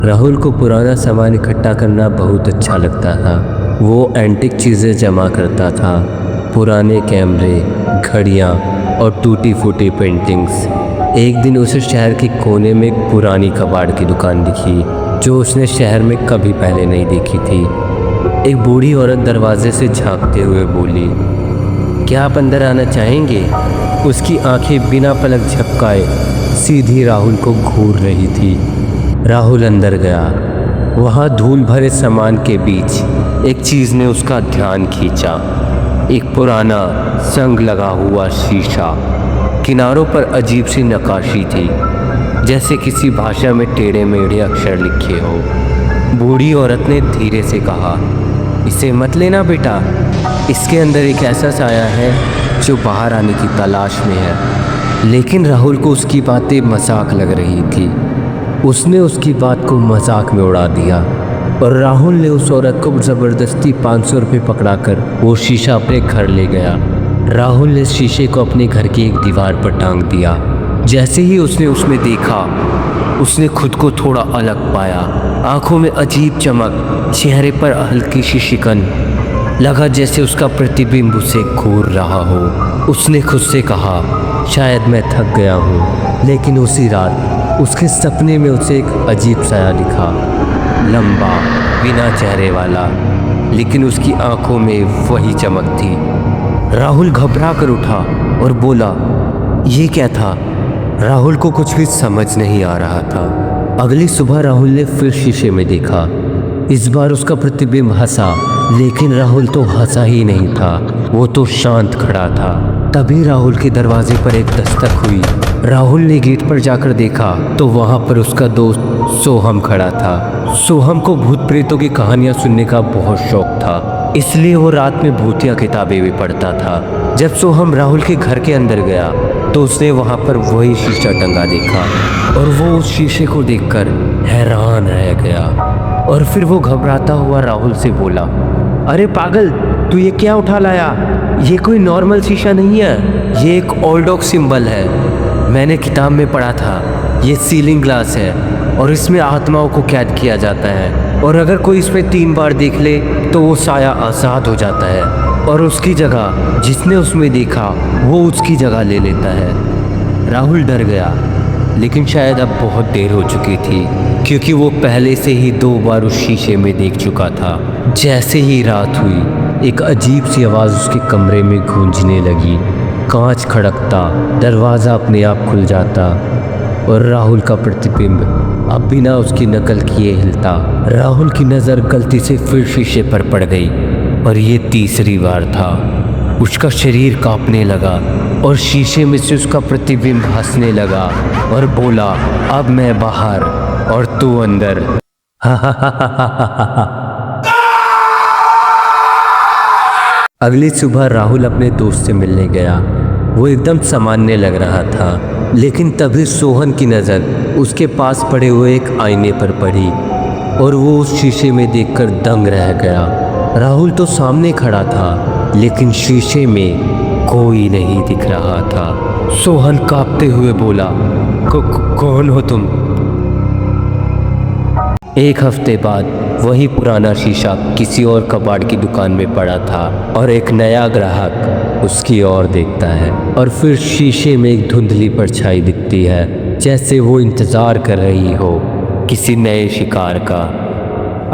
राहुल को पुराना सामान इकट्ठा करना बहुत अच्छा लगता था। वो एंटिक चीज़ें जमा करता था, पुराने कैमरे, घड़ियाँ और टूटी फूटी पेंटिंग्स। एक दिन उसे शहर के कोने में एक पुरानी कबाड़ की दुकान दिखी जो उसने शहर में कभी पहले नहीं देखी थी। एक बूढ़ी औरत दरवाजे से झांकते हुए बोली, क्या आप अंदर आना चाहेंगे? उसकी आंखें बिना पलक झपकाए सीधी राहुल को घूर रही थी। राहुल अंदर गया। वहाँ धूल भरे सामान के बीच एक चीज़ ने उसका ध्यान खींचा। एक पुराना संग लगा हुआ शीशा। किनारों पर अजीब सी नक्काशी थी, जैसे किसी भाषा में टेढ़े मेढ़े अक्षर लिखे हो। बूढ़ी औरत ने धीरे से कहा, इसे मत लेना बेटा, इसके अंदर एक ऐसा साया है जो बाहर आने की तलाश में है। लेकिन राहुल को उसकी बातें मजाक लग रही थी। उसने उसकी बात को मजाक में उड़ा दिया और राहुल ने उस औरत को ज़बरदस्ती 500 रुपये पकड़ाकर वो शीशा अपने घर ले गया। राहुल ने शीशे को अपने घर की एक दीवार पर टांग दिया। जैसे ही उसने उसमें देखा, उसने खुद को थोड़ा अलग पाया। आंखों में अजीब चमक, चेहरे पर हल्की सी शिकन। लगा जैसे उसका प्रतिबिंब उसे घूर रहा हो। उसने खुद से कहा, शायद मैं थक गया हूँ। लेकिन उसी रात उसके सपने में उसे एक अजीब साया दिखा, लंबा, बिना चेहरे वाला, लेकिन उसकी आंखों में वही चमक थी। राहुल घबरा कर उठा और बोला, ये क्या था? राहुल को कुछ भी समझ नहीं आ रहा था। अगली सुबह राहुल ने फिर शीशे में देखा। इस बार उसका प्रतिबिंब हंसा, लेकिन राहुल तो हंसा ही नहीं था, वो तो शांत खड़ा था। तभी राहुल के दरवाजे पर एक दस्तक हुई। राहुल ने गेट पर जाकर देखा तो वहाँ पर उसका दोस्त सोहम खड़ा था। सोहम को भूत प्रेतों की कहानियाँ सुनने का बहुत शौक था, इसलिए वो रात में भूतिया किताबें भी पढ़ता था। जब सोहम राहुल के घर के अंदर गया तो उसने वहाँ पर वही शीशा टंगा देखा और वो उस शीशे को देखकर हैरान रह गया। और फिर वो घबराता हुआ राहुल से बोला, अरे पागल, तू ये क्या उठा लाया? ये कोई नॉर्मल शीशा नहीं है, ये एक ओल्डोक सिंबल है। मैंने किताब में पढ़ा था, ये सीलिंग ग्लास है और इसमें आत्माओं को कैद किया जाता है, और अगर कोई इसमें 3 बार देख ले तो वो साया आज़ाद हो जाता है और उसकी जगह जिसने उसमें देखा वो उसकी जगह ले लेता है। राहुल डर गया, लेकिन शायद अब बहुत देर हो चुकी थी, क्योंकि वो पहले से ही 2 बार उस शीशे में देख चुका था। जैसे ही रात हुई, एक अजीब सी आवाज़ उसके कमरे में गूंजने लगी। कांच खड़कता, दरवाज़ा अपने आप खुल जाता और राहुल का प्रतिबिंब अब बिना उसकी नकल किए हिलता। राहुल की नज़र गलती से फिर शीशे पर पड़ गई और ये तीसरी बार था। उसका शरीर कांपने लगा और शीशे में से उसका प्रतिबिंब हंसने लगा और बोला, अब मैं बाहर और तू अंदर। अगली सुबह राहुल अपने दोस्त से मिलने गया। वो एकदम सामान्य लग रहा था, लेकिन तभी सोहन की नज़र उसके पास पड़े हुए एक आईने पर पड़ी और वो उस शीशे में देखकर दंग रह गया। राहुल तो सामने खड़ा था, लेकिन शीशे में कोई नहीं दिख रहा था। सोहन कांपते हुए बोला, कौन हो तुम? एक हफ्ते बाद वही पुराना शीशा किसी और कबाड़ की दुकान में पड़ा था और एक नया ग्राहक उसकी ओर देखता है और फिर शीशे में एक धुंधली परछाई दिखती है, जैसे वो इंतज़ार कर रही हो किसी नए शिकार का।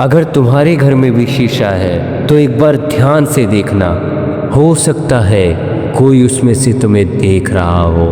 अगर तुम्हारे घर में भी शीशा है तो एक बार ध्यान से देखना, हो सकता है कोई उसमें से तुम्हें देख रहा हो।